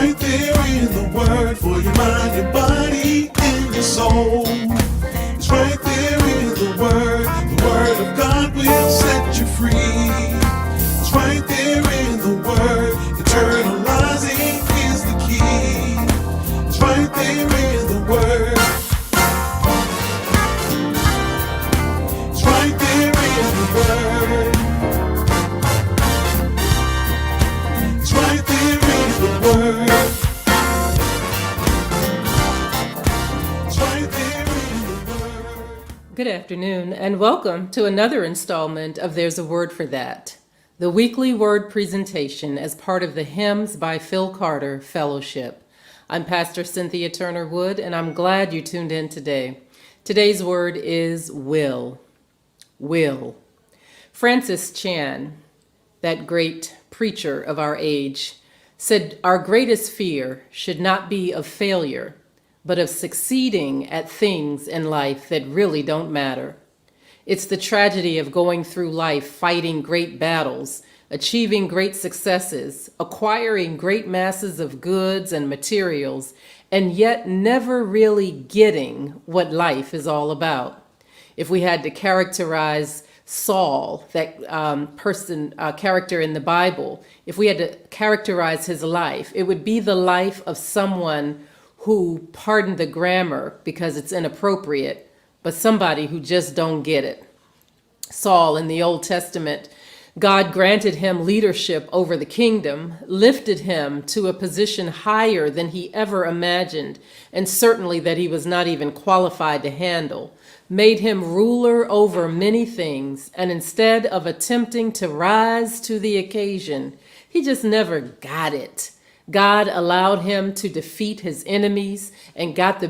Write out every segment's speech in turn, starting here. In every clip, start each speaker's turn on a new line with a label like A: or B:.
A: right there in the Word for your mind, your body, and your soul. It's right there in the Word. The Word of God will set you free. It's right there in the Word. Eternalizing is the key. It's right there in the Word. It's right there in the Word. It's right there in the Word. It's right there in the Word.
B: Good afternoon, and welcome to another installment of There's a Word for That, the weekly word presentation as part of the Hymns by Phil Carter Fellowship. I'm Pastor Cynthia Turner Wood, and I'm glad you tuned in today. Today's word is will. Will. Francis Chan, that great preacher of our age, said our greatest fear should not be of failure, but of succeeding at things in life that really don't matter. It's the tragedy of going through life fighting great battles, achieving great successes, acquiring great masses of goods and materials, and yet never really getting what life is all about. If we had to characterize Saul, that character in the Bible, if we had to characterize his life, it would be the life of someone who, pardon the grammar because it's inappropriate, but somebody who just don't get it. Saul in the Old Testament, God granted him leadership over the kingdom, lifted him to a position higher than he ever imagined, and certainly that he was not even qualified to handle, made him ruler over many things, and instead of attempting to rise to the occasion, he just never got it. God allowed him to defeat his enemies and he got the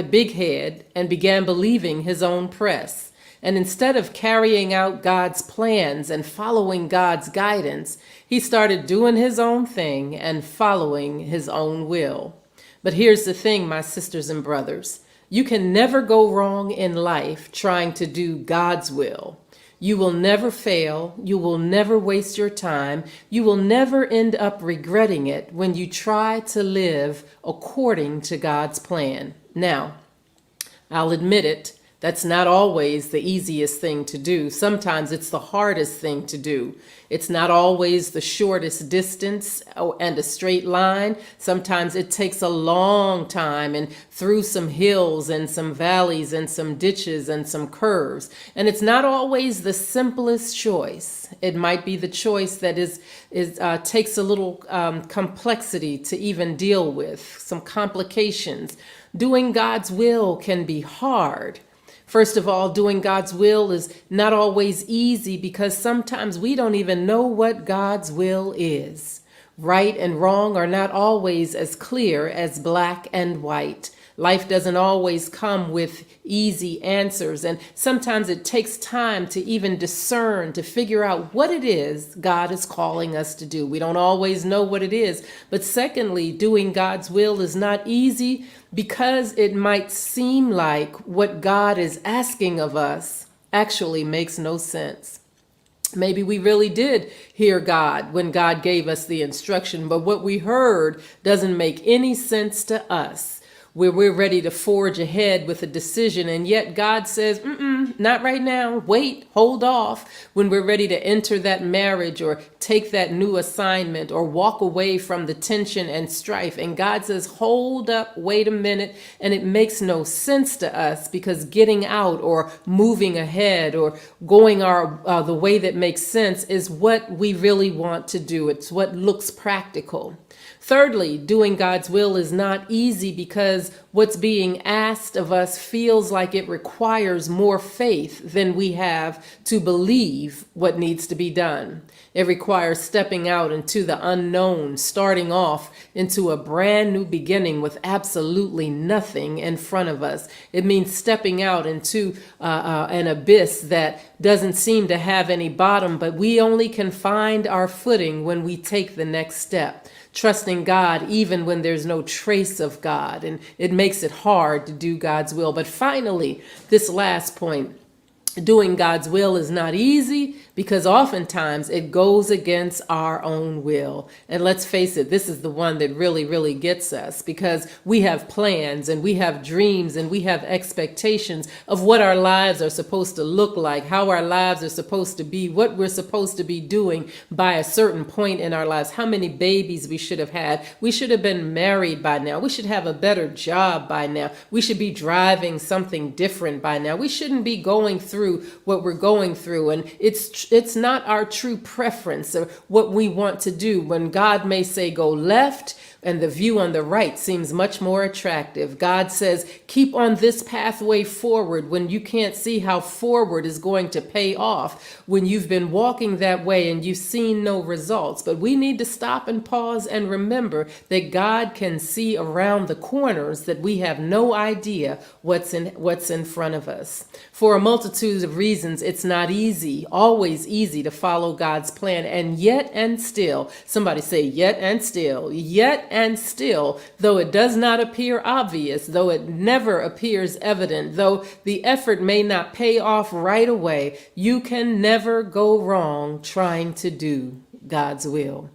B: big head and began believing his own press. And instead of carrying out God's plans and following God's guidance, he started doing his own thing and following his own will. But here's the thing, my sisters and brothers. You can never go wrong in life trying to do God's will. You will never fail. You will never waste your time. You will never end up regretting it when you try to live according to God's plan. Now, I'll admit it, that's not always the easiest thing to do. Sometimes it's the hardest thing to do. It's not always the shortest distance and a straight line. Sometimes it takes a long time and through some hills and some valleys and some ditches and some curves. And it's not always the simplest choice. It might be the choice that takes a little complexity to even deal with, some complications. Doing God's will can be hard. First of all, doing God's will is not always easy because sometimes we don't even know what God's will is. Right and wrong are not always as clear as black and white. Life doesn't always come with easy answers, and sometimes it takes time to even discern, to figure out what it is God is calling us to do. We don't always know what it is, but secondly, doing God's will is not easy because it might seem like what God is asking of us actually makes no sense. Maybe we really did hear God when God gave us the instruction, but what we heard doesn't make any sense to us. Where we're ready to forge ahead with a decision, and yet God says, not right now, wait, hold off. When we're ready to enter that marriage or take that new assignment or walk away from the tension and strife, and God says, hold up, wait a minute, and it makes no sense to us because getting out or moving ahead or going the way that makes sense is what we really want to do. It's what looks practical. Thirdly, doing God's will is not easy because what's being asked of us feels like it requires more faith than we have to believe what needs to be done. It requires stepping out into the unknown, starting off into a brand new beginning with absolutely nothing in front of us. It means stepping out into an abyss that doesn't seem to have any bottom, but we only can find our footing when we take the next step. Trusting God even when there's no trace of God, and it makes it hard to do God's will. But finally, this last point, Doing God's will is not easy because oftentimes it goes against our own will. And let's face it, this is the one that really, really gets us, because we have plans and we have dreams and we have expectations of what our lives are supposed to look like, how our lives are supposed to be, what we're supposed to be doing by a certain point in our lives, how many babies we should have had. We should have been married by now. We should have a better job by now. We should be driving something different by now. We shouldn't be going through what we're going through. And it's not our true preference or what we want to do. When God may say go left, and the view on the right seems much more attractive. God says, keep on this pathway forward, when you can't see how forward is going to pay off, when you've been walking that way and you've seen no results. But we need to stop and pause and remember that God can see around the corners, that we have no idea what's in front of us. For a multitude of reasons, it's not always easy to follow God's plan. And yet and still, somebody say yet and still, though it does not appear obvious, though it never appears evident, though the effort may not pay off right away, you can never go wrong trying to do God's will.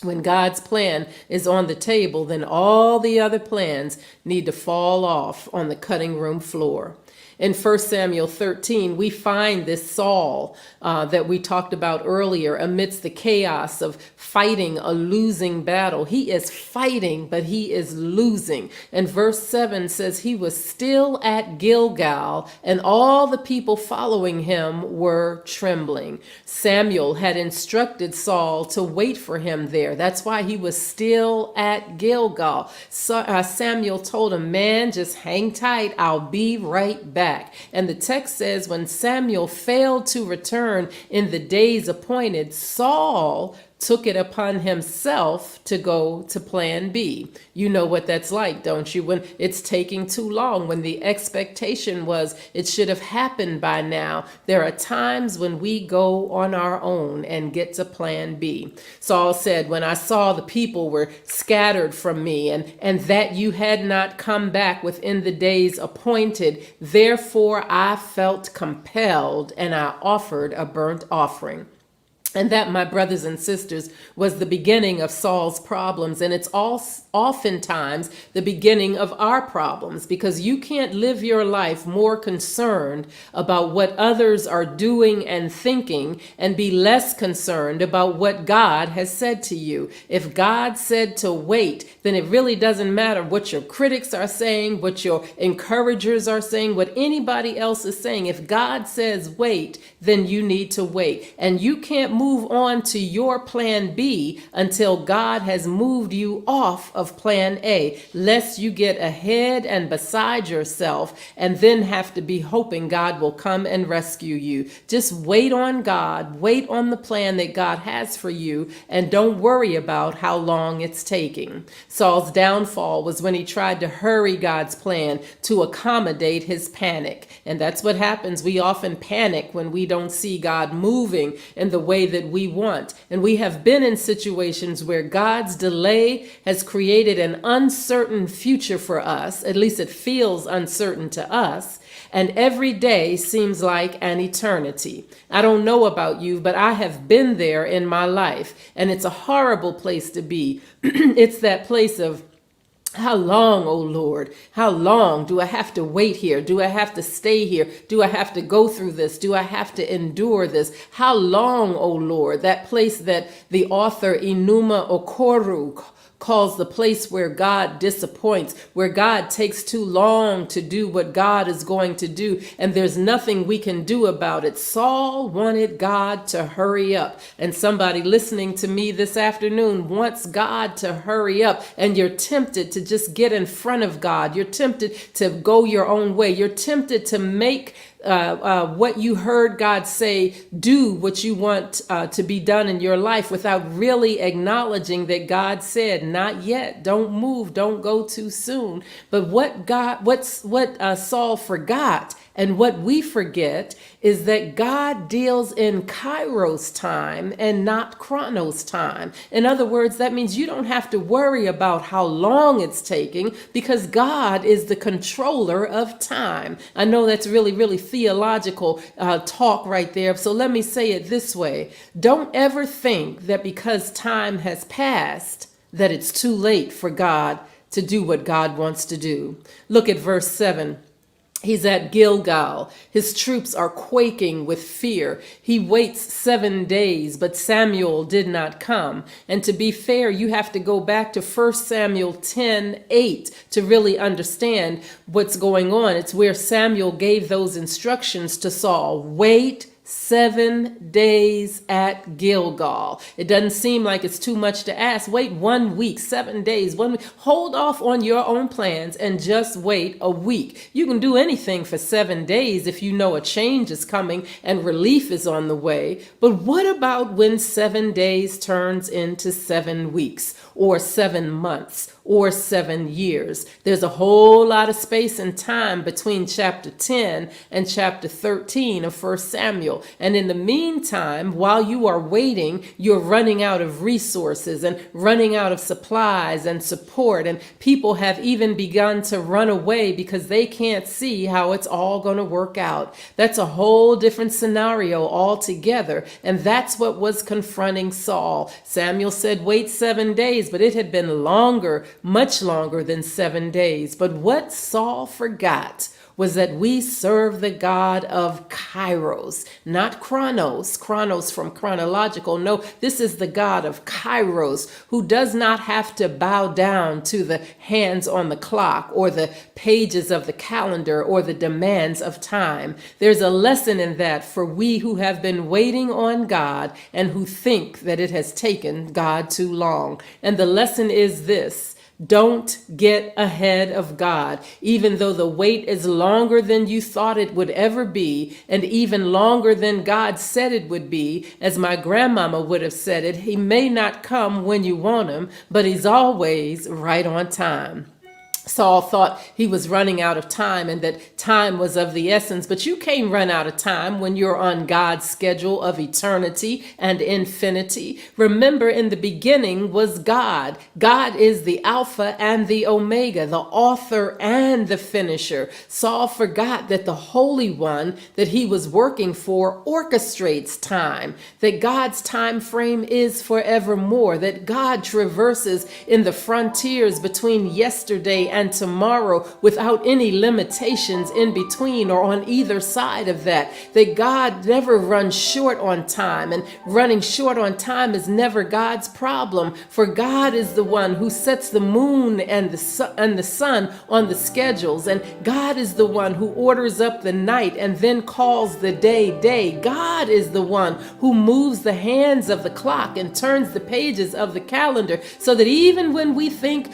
B: When God's plan is on the table, then all the other plans need to fall off on the cutting room floor. In 1 Samuel 13, we find this Saul that we talked about earlier amidst the chaos of fighting a losing battle. He is fighting, but he is losing. And verse 7 says he was still at Gilgal, and all the people following him were trembling. Samuel had instructed Saul to wait for him there. That's why he was still at Gilgal. Samuel told him, man, just hang tight. I'll be right back. And the text says when Samuel failed to return in the days appointed, Saul took it upon himself to go to plan B. You know what that's like, don't you? When it's taking too long, when the expectation was it should have happened by now. There are times when we go on our own and get to plan B. Saul said, when I saw the people were scattered from me and that you had not come back within the days appointed, therefore I felt compelled and I offered a burnt offering. And that, my brothers and sisters, was the beginning of Saul's problems. And it's oftentimes the beginning of our problems, because you can't live your life more concerned about what others are doing and thinking and be less concerned about what God has said to you. If God said to wait, then it really doesn't matter what your critics are saying, what your encouragers are saying, what anybody else is saying. If God says wait, then you need to wait. And you can't move on to your plan B until God has moved you off of plan A, lest you get ahead and beside yourself and then have to be hoping God will come and rescue you. Just wait on God, wait on the plan that God has for you, and don't worry about how long it's taking. Saul's downfall was when he tried to hurry God's plan to accommodate his panic. And that's what happens. We often panic when we don't see God moving in the way that we want. And we have been in situations where God's delay has created an uncertain future for us. At least it feels uncertain to us. And every day seems like an eternity. I don't know about you, but I have been there in my life. And it's a horrible place to be. It's that place of, how long, oh Lord? How long do I have to wait here? Do I have to stay here? Do I have to go through this? Do I have to endure this? How long, oh Lord? That place that the author Enuma Okoro calls the place where God disappoints, where God takes too long to do what God is going to do, and there's nothing we can do about it. Saul wanted God to hurry up, and somebody listening to me this afternoon wants God to hurry up, and you're tempted to just get in front of God. You're tempted to go your own way. You're tempted to make what you heard God say, do what you want to be done in your life, without really acknowledging that God said, not yet, don't move, don't go too soon. But what Saul forgot And what we forget is that God deals in kairos time and not chronos time. In other words, that means you don't have to worry about how long it's taking because God is the controller of time. I know that's really, really theological talk right there. So let me say it this way. Don't ever think that because time has passed, that it's too late for God to do what God wants to do. Look at verse 7. He's at Gilgal. His troops are quaking with fear. He waits 7 days, but Samuel did not come. And to be fair, you have to go back to 1 Samuel 10:8 to really understand what's going on. It's where Samuel gave those instructions to Saul. Wait 7 days at Gilgal. It doesn't seem like it's too much to ask. Wait 1 week, 7 days, 1 week. Hold off on your own plans and just wait a week. You can do anything for 7 days if you know a change is coming and relief is on the way. But what about when 7 days turns into 7 weeks or 7 months or 7 years? There's a whole lot of space and time between chapter 10 and chapter 13 of 1 Samuel. And in the meantime, while you are waiting, you're running out of resources and running out of supplies and support. And people have even begun to run away because they can't see how it's all going to work out. That's a whole different scenario altogether. And that's what was confronting Saul. Samuel said, wait 7 days, but it had been longer, much longer than 7 days. But what Saul forgot was that we serve the God of Kairos, not Chronos, Chronos from chronological. No, this is the God of Kairos, who does not have to bow down to the hands on the clock or the pages of the calendar or the demands of time. There's a lesson in that for we who have been waiting on God and who think that it has taken God too long. And the lesson is this: don't get ahead of God, even though the wait is longer than you thought it would ever be, and even longer than God said it would be. As my grandmama would have said it, he may not come when you want him, but he's always right on time. Saul thought he was running out of time and that time was of the essence, but you can't run out of time when you're on God's schedule of eternity and infinity. Remember, in the beginning was God. God is the Alpha and the Omega, the author and the finisher. Saul forgot that the Holy One that he was working for orchestrates time, that God's time frame is forevermore, that God traverses in the frontiers between yesterday and tomorrow without any limitations in between or on either side of that God never runs short on time, and running short on time is never God's problem, for God is the one who sets the moon and the sun on the schedules, and God is the one who orders up the night and then calls the day day. God is the one who moves the hands of the clock and turns the pages of the calendar, so that even when we think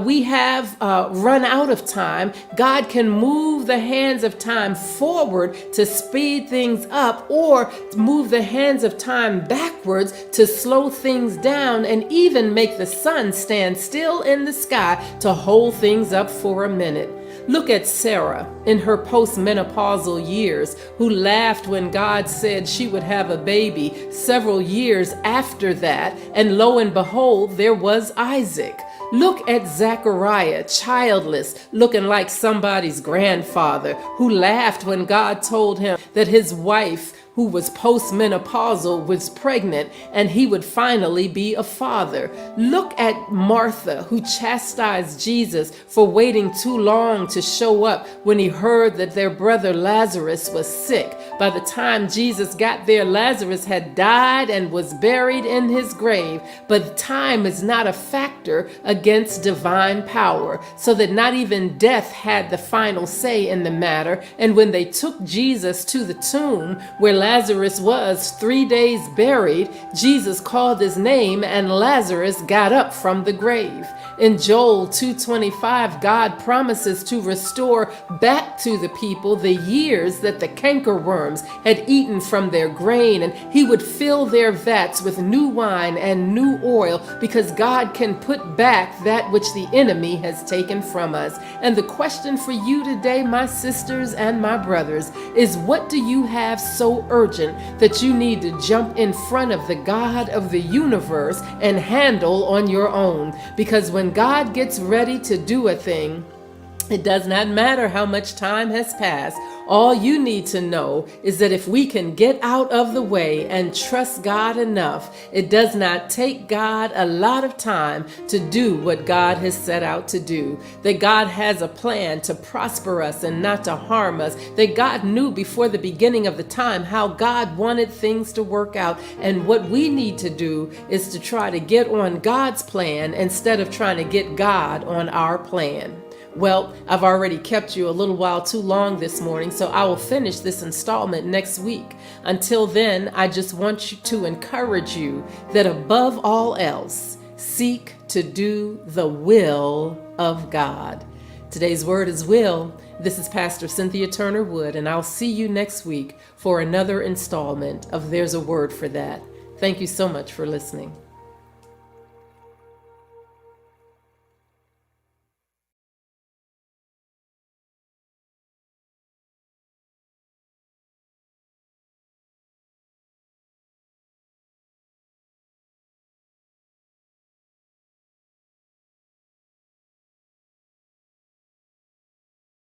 B: we have run out of time, God can move the hands of time forward to speed things up, or move the hands of time backwards to slow things down, and even make the sun stand still in the sky to hold things up for a minute. Look at Sarah in her postmenopausal years, who laughed when God said she would have a baby several years after that, and lo and behold, there was Isaac. Look at Zechariah, childless, looking like somebody's grandfather, who laughed when God told him that his wife, who was postmenopausal, was pregnant and he would finally be a father. Look at Martha, who chastised Jesus for waiting too long to show up when he heard that their brother Lazarus was sick. By the time Jesus got there, Lazarus had died and was buried in his grave. But time is not a factor against divine power, so that not even death had the final say in the matter. And when they took Jesus to the tomb where Lazarus was 3 days buried, Jesus called his name and Lazarus got up from the grave. In Joel 2:25, God promises to restore back to the people the years that the cankerworms had eaten from their grain, and he would fill their vats with new wine and new oil, because God can put back that which the enemy has taken from us. And the question for you today, my sisters and my brothers, is what do you have so urgent that you need to jump in front of the God of the universe and handle on your own? Because when God gets ready to do a thing, it does not matter how much time has passed. All you need to know is that if we can get out of the way and trust God enough, it does not take God a lot of time to do what God has set out to do. That God has a plan to prosper us and not to harm us. That God knew before the beginning of the time how God wanted things to work out. And what we need to do is to try to get on God's plan instead of trying to get God on our plan. Well, I've already kept you a little while too long this morning, so I will finish this installment next week. Until then, I just want you to encourage you that above all else, seek to do the will of God. Today's word is will. This is Pastor Cynthia Turner Wood, and I'll see you next week for another installment of There's a Word for That. Thank you so much for listening.